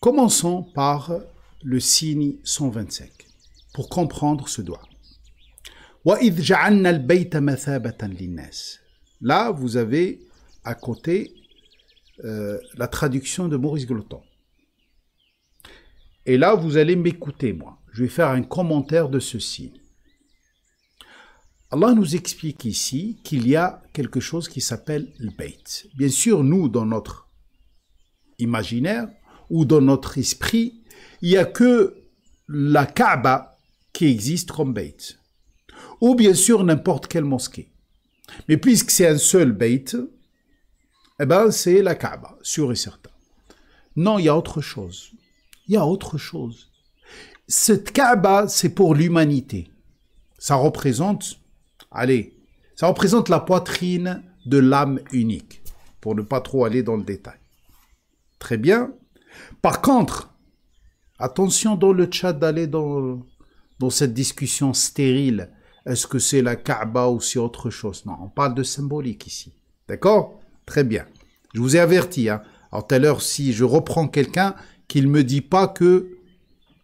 Commençons par le signe 125 pour comprendre ce doigt. وَإِذْ جَعَلْنَا الْبَيْتَ مَثَابَةً لِلنَّاسِ. Là, vous avez à côté la traduction de Maurice Gloton. Et là, vous allez m'écouter, moi. Je vais faire un commentaire de ce signe. Allah nous explique ici qu'il y a quelque chose qui s'appelle le Bayt. Bien sûr, nous, dans notre imaginaire ou dans notre esprit, il n'y a que la Kaaba qui existe comme Bayt. Ou bien sûr, n'importe quelle mosquée. Mais puisque c'est un seul Bayt, eh ben, c'est la Kaaba, sûr et certain. Non, il y a autre chose. Il y a autre chose. Cette Kaaba, c'est pour l'humanité. Ça représente, ça représente la poitrine de l'âme unique, pour ne pas trop aller dans le détail. Très bien. Par contre, attention dans le chat d'aller dans cette discussion stérile. Est-ce que c'est la Kaaba ou c'est autre chose? Non, on parle de symbolique ici. D'accord? Très bien. Je vous ai averti. Hein. Alors tout à l'heure, si je reprends quelqu'un, qu'il ne me dit pas que,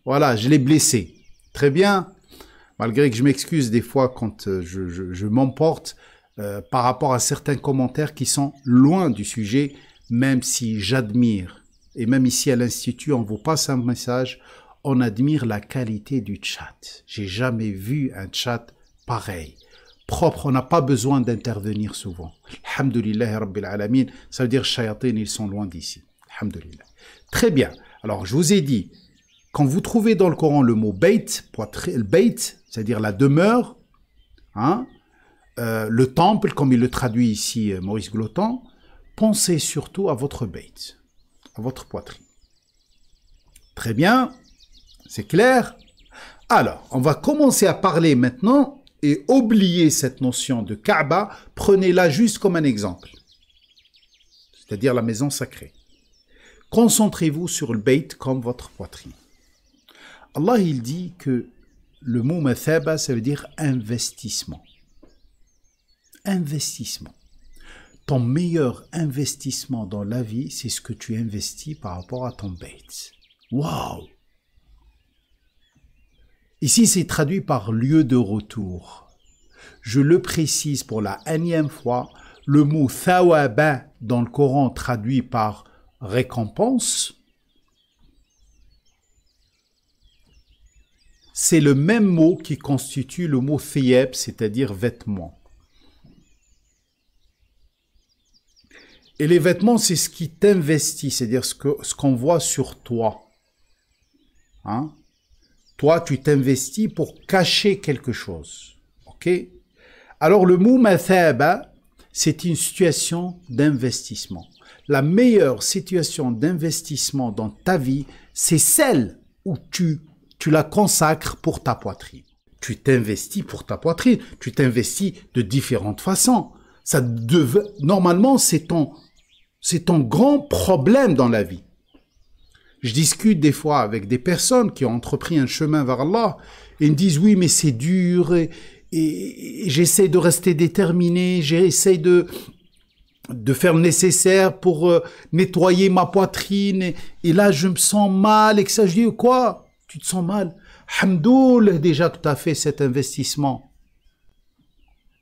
voilà, je l'ai blessé. Très bien. Malgré que je m'excuse des fois quand je m'emporte par rapport à certains commentaires qui sont loin du sujet, même si j'admire, et même ici à l'Institut, on vous passe un message, on admire la qualité du chat. J'ai jamais vu un chat pareil, propre, on n'a pas besoin d'intervenir souvent. Alhamdulillah Rabbil Alamin, ça veut dire shayatin, ils sont loin d'ici. Alhamdulillah. Très bien. Alors, je vous ai dit, quand vous trouvez dans le Coran le mot Bayt, le Bayt, c'est-à-dire la demeure, hein, le temple, comme il le traduit ici Maurice Gloton, pensez surtout à votre Bayt, à votre poitrine. Très bien, c'est clair. Alors, on va commencer à parler maintenant et oublier cette notion de Kaaba, prenez-la juste comme un exemple, c'est-à-dire la maison sacrée. Concentrez-vous sur le Bayt comme votre poitrine. Allah, il dit que le mot mathaba, ça veut dire investissement. Investissement. Ton meilleur investissement dans la vie, c'est ce que tu investis par rapport à ton Bayt. Waouh! Ici, c'est traduit par lieu de retour. Je le précise pour la énième fois, le mot thawaba dans le Coran traduit par récompense, c'est le même mot qui constitue le mot thiyab, c'est-à-dire vêtements. Et les vêtements, c'est ce qui t'investit, c'est-à-dire ce qu'on voit sur toi. Hein? Toi, tu t'investis pour cacher quelque chose. Ok? Alors, le mot mathaba, c'est une situation d'investissement. La meilleure situation d'investissement dans ta vie, c'est celle où tu la consacres pour ta poitrine. Tu t'investis pour ta poitrine. Tu t'investis de différentes façons. Normalement, c'est ton grand problème dans la vie. Je discute des fois avec des personnes qui ont entrepris un chemin vers Allah et ils me disent oui, mais c'est dur et j'essaie de rester déterminé, j'essaie de faire le nécessaire pour nettoyer ma poitrine et là je me sens mal et que ça, je dis quoi? Tu te sens mal? Hamdoul, déjà que tu as fait cet investissement.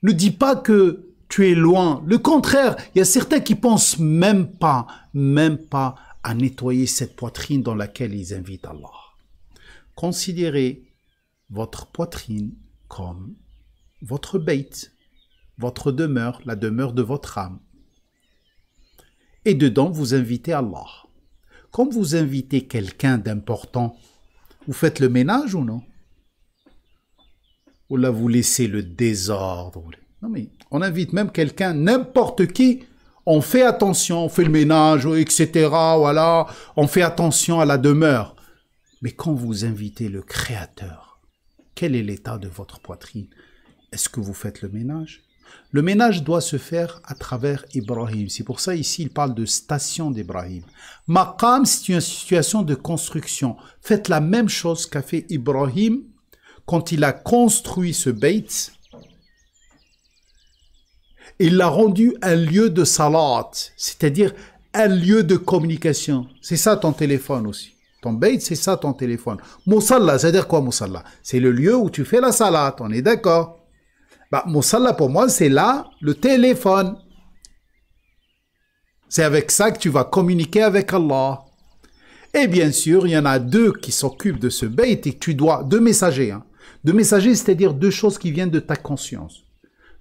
Ne dis pas que tu es loin. Le contraire, il y a certains qui pensent même pas à nettoyer cette poitrine dans laquelle ils invitent Allah. Considérez votre poitrine comme votre Bayt, votre demeure, la demeure de votre âme. Et dedans, vous invitez Allah. Comme vous invitez quelqu'un d'important, vous faites le ménage ou non? Ou là, vous laissez le désordre? Non, mais on invite même quelqu'un, n'importe qui, on fait attention, on fait le ménage, etc. Voilà, on fait attention à la demeure. Mais quand vous invitez le Créateur, quel est l'état de votre poitrine? Est-ce que vous faites le ménage? Le ménage doit se faire à travers Ibrahim. C'est pour ça ici il parle de station d'Ibrahim. Maqam, c'est une situation de construction. Faites la même chose qu'a fait Ibrahim quand il a construit ce Bayt. Il l'a rendu un lieu de salat, c'est-à-dire un lieu de communication. C'est ça ton téléphone aussi. Ton bait, c'est ça ton téléphone. Moussalla, c'est-à-dire quoi Moussalla? C'est le lieu où tu fais la salat, on est d'accord? Bah, Moussalla pour moi, c'est là le téléphone. C'est avec ça que tu vas communiquer avec Allah. Et bien sûr, il y en a deux qui s'occupent de ce bait et que tu dois, deux messagers. Hein. Deux messagers, c'est-à-dire deux choses qui viennent de ta conscience.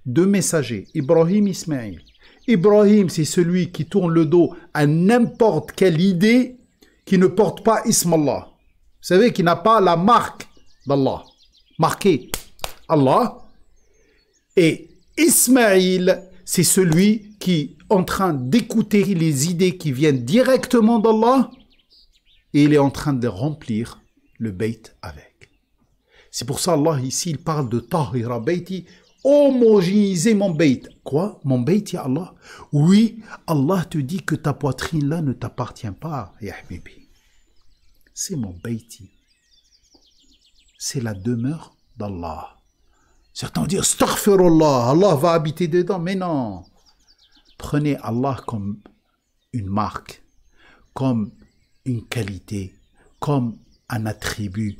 Deux messagers, Ibrahim, Ismaïl. Ibrahim, c'est celui qui tourne le dos à n'importe quelle idée qui ne porte pas Ism Allah. Vous savez, qui n'a pas la marque d'Allah. Marqué Allah. Et Ismaïl, c'est celui qui est en train d'écouter les idées qui viennent directement d'Allah et il est en train de remplir le bait avec. C'est pour ça Allah ici, il parle de Tahira Bayti, homogénéiser mon bait. Quoi? Mon bait, ya Allah? Oui, Allah te dit que ta poitrine là ne t'appartient pas, ya Habibi. C'est mon bayti. C'est la demeure d'Allah. Certains disent, astaghfirullah, Allah va habiter dedans. Mais non. Prenez Allah comme une marque, comme une qualité, comme un attribut.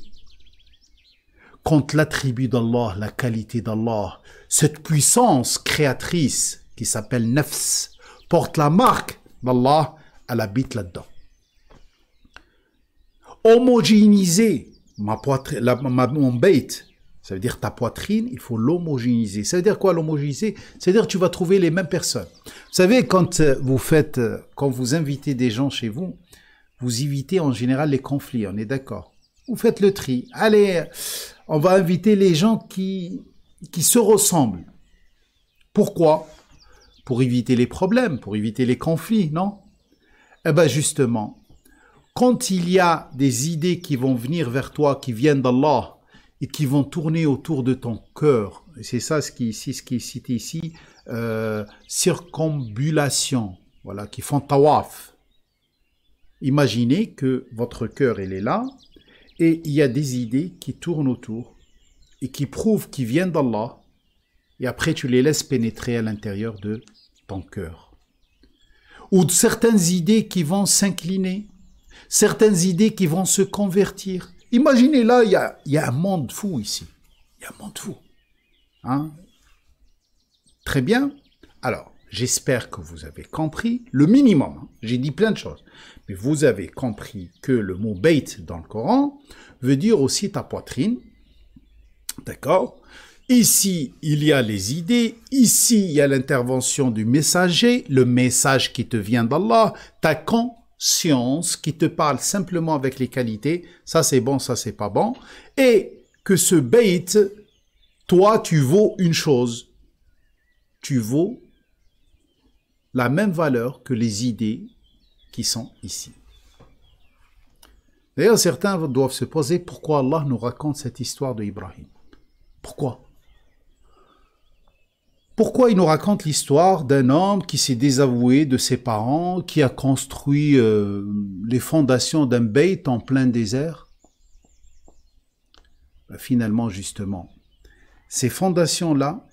Quand l'attribut d'Allah, la qualité d'Allah, cette puissance créatrice qui s'appelle Nafs, porte la marque d'Allah, elle habite là-dedans. Homogénéiser mon bait, ça veut dire ta poitrine, il faut l'homogénéiser. Ça veut dire quoi l'homogénéiser? C'est-à-dire que tu vas trouver les mêmes personnes. Vous savez, quand vous invitez des gens chez vous, vous évitez en général les conflits, on est d'accord. Vous faites le tri. Allez, on va inviter les gens qui se ressemblent. Pourquoi? Pour éviter les problèmes, pour éviter les conflits, non? Eh bien justement, quand il y a des idées qui vont venir vers toi, qui viennent d'Allah, et qui vont tourner autour de ton cœur, et c'est ça ce qui est cité ici, circambulation, voilà, qui font tawaf. Imaginez que votre cœur, il est là, et il y a des idées qui tournent autour, et qui prouvent qu'ils viennent d'Allah, et après tu les laisses pénétrer à l'intérieur de ton cœur. Ou certaines idées qui vont s'incliner, certaines idées qui vont se convertir. Imaginez là, il y a un monde fou ici. Il y a un monde fou. Hein? Très bien. Alors, j'espère que vous avez compris le minimum. Hein. J'ai dit plein de choses. Mais vous avez compris que le mot bait dans le Coran veut dire aussi ta poitrine. D'accord? Ici, il y a les idées. Ici, il y a l'intervention du messager, le message qui te vient d'Allah, ta conscience qui te parle simplement avec les qualités. Ça, c'est bon, ça, c'est pas bon. Et que ce bait, toi, tu vaux une chose. Tu vaux la même valeur que les idées qui sont ici. D'ailleurs, certains doivent se poser pourquoi Allah nous raconte cette histoire de Ibrahim. Pourquoi? Pourquoi il nous raconte l'histoire d'un homme qui s'est désavoué de ses parents, qui a construit les fondations d'un beit en plein désert? Ben, finalement, justement, ces fondations-là,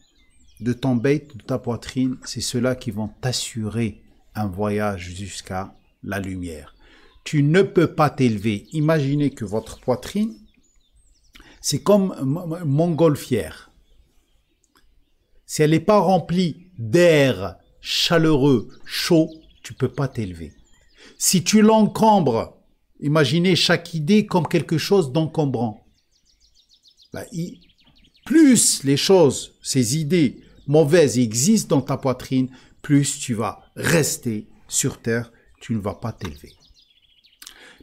de ton beit, de ta poitrine, c'est ceux-là qui vont t'assurer un voyage jusqu'à la lumière. Tu ne peux pas t'élever. Imaginez que votre poitrine, c'est comme une montgolfière. Si elle n'est pas remplie d'air chaleureux, chaud, tu ne peux pas t'élever. Si tu l'encombres, imaginez chaque idée comme quelque chose d'encombrant. Ben, plus les choses, ces idées mauvaises existent dans ta poitrine, plus tu vas rester sur terre, tu ne vas pas t'élever.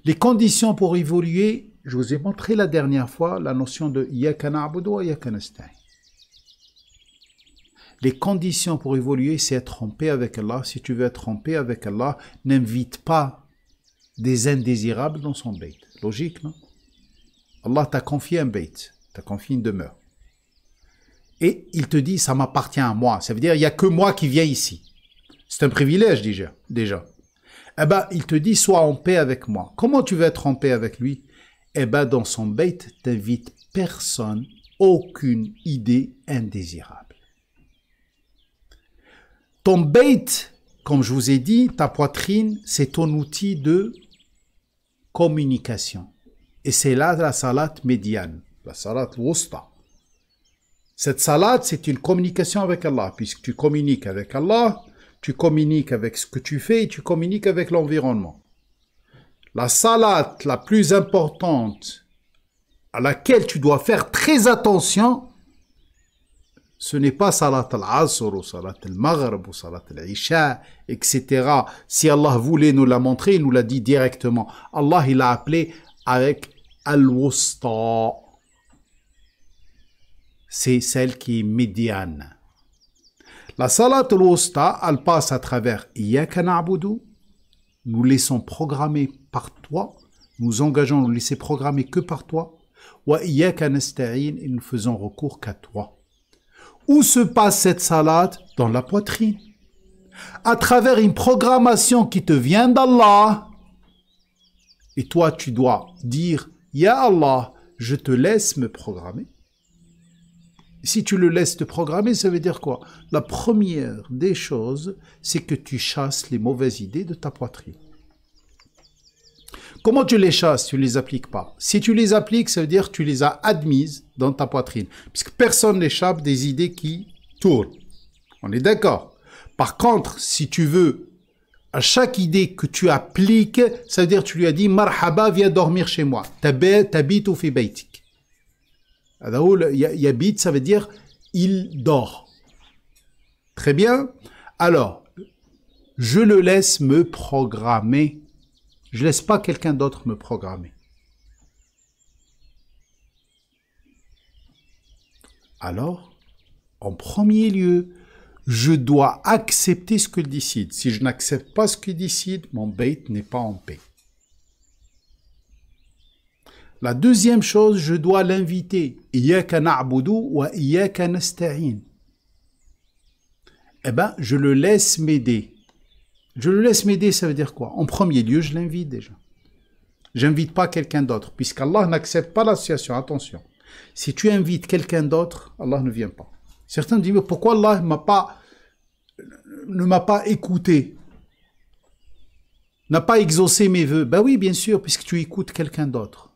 Les conditions pour évoluer, je vous ai montré la dernière fois la notion de Iyyaka na'budu wa iyyaka nasta'in. Les conditions pour évoluer, c'est être en paix avec Allah. Si tu veux être en paix avec Allah, n'invite pas des indésirables dans son bait. Logique, non? Allah t'a confié un bait, t'a confié une demeure. Et il te dit, ça m'appartient à moi. Ça veut dire, il n'y a que moi qui viens ici. C'est un privilège déjà. Eh bien, il te dit, sois en paix avec moi. Comment tu veux être en paix avec lui? Eh bien, dans son bait, t'invite personne, aucune idée indésirable. Ton bait, comme je vous ai dit, ta poitrine, c'est ton outil de communication. Et c'est là la salat médiane, la salat wusta. Cette salat, c'est une communication avec Allah, puisque tu communiques avec Allah, tu communiques avec ce que tu fais et tu communiques avec l'environnement. La salat la plus importante à laquelle tu dois faire très attention, ce n'est pas salat al-asr ou salat al-maghrib ou salat al-isha, etc. Si Allah voulait nous la montrer, il nous l'a dit directement. Allah, il l'a appelé avec al-wusta. C'est celle qui est médiane. La salat al-wusta, elle passe à travers Iyyaka na'budu, nous laissons programmer par toi, nous engageons nous laisser programmer que par toi, wa Iyyaka nasta'in, et nous faisons recours qu'à toi. Où se passe cette salat? Dans la poitrine. À travers une programmation qui te vient d'Allah. Et toi, tu dois dire, Ya Allah, je te laisse me programmer. Si tu le laisses te programmer, ça veut dire quoi? La première des choses, c'est que tu chasses les mauvaises idées de ta poitrine. Comment tu les chasses? Tu ne les appliques pas. Si tu les appliques, ça veut dire que tu les as admises dans ta poitrine. Puisque personne n'échappe des idées qui tournent. On est d'accord? Par contre, si tu veux, à chaque idée que tu appliques, ça veut dire que tu lui as dit « Marhaba, viens dormir chez moi. Tabitu fi baytik ». Yabit, ça veut dire « il dort ». Très bien. Alors, je le laisse me programmer. Je ne laisse pas quelqu'un d'autre me programmer. Alors, en premier lieu, je dois accepter ce qu'il décide. Si je n'accepte pas ce qu'il décide, mon bait n'est pas en paix. La deuxième chose, je dois l'inviter. Iyyaka na'budu wa iyyaka nasta'in. Eh bien, je le laisse m'aider. Je le laisse m'aider, ça veut dire quoi? En premier lieu, je l'invite déjà. J'invite pas quelqu'un d'autre, puisqu'Allah n'accepte pas l'association. Attention. Si tu invites quelqu'un d'autre, Allah ne vient pas. Certains disent, mais pourquoi Allah ne m'a pas écouté? N'a pas exaucé mes vœux? Ben oui, bien sûr, puisque tu écoutes quelqu'un d'autre.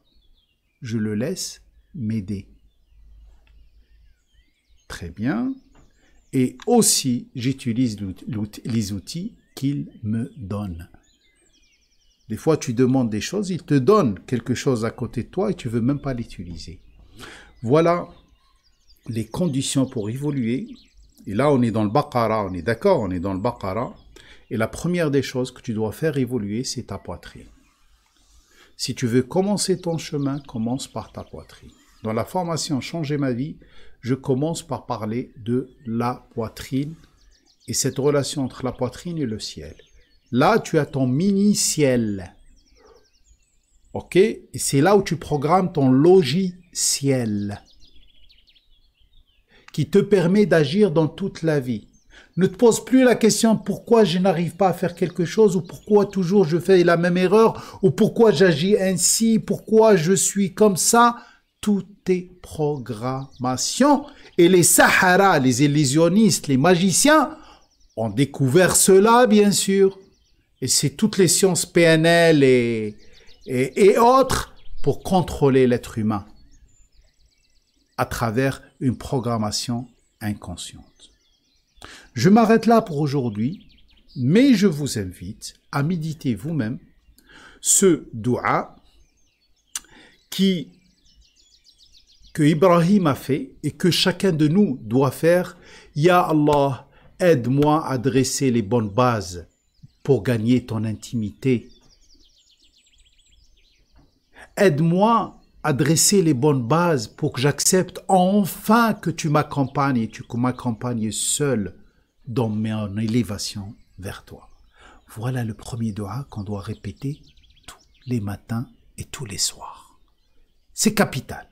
Je le laisse m'aider. Très bien. Et aussi, j'utilise les outils qu'il me donne. Des fois, tu demandes des choses, il te donne quelque chose à côté de toi et tu ne veux même pas l'utiliser. Voilà les conditions pour évoluer. Et là, on est dans le Baqara, on est d'accord, on est dans le Baqara. Et la première des choses que tu dois faire évoluer, c'est ta poitrine. Si tu veux commencer ton chemin, commence par ta poitrine. Dans la formation Changer ma vie, je commence par parler de la poitrine et cette relation entre la poitrine et le ciel. Là, tu as ton mini-ciel. Ok? Et c'est là où tu programmes ton logiciel qui te permet d'agir dans toute la vie. Ne te pose plus la question pourquoi je n'arrive pas à faire quelque chose ou pourquoi toujours je fais la même erreur ou pourquoi j'agis ainsi, pourquoi je suis comme ça. Tout est programmation. Et les Sahara, les illusionnistes, les magiciens ont découvert cela, bien sûr. Et c'est toutes les sciences PNL et autres pour contrôler l'être humain à travers une programmation inconsciente. Je m'arrête là pour aujourd'hui, mais je vous invite à méditer vous-même ce dua que Ibrahim a fait et que chacun de nous doit faire. Ya Allah, aide-moi à dresser les bonnes bases pour gagner ton intimité. Aide-moi à dresser les bonnes bases pour que j'accepte enfin que tu m'accompagnes et tu m'accompagnes seul dans mon élévation vers toi. Voilà le premier dua qu'on doit répéter tous les matins et tous les soirs. C'est capital.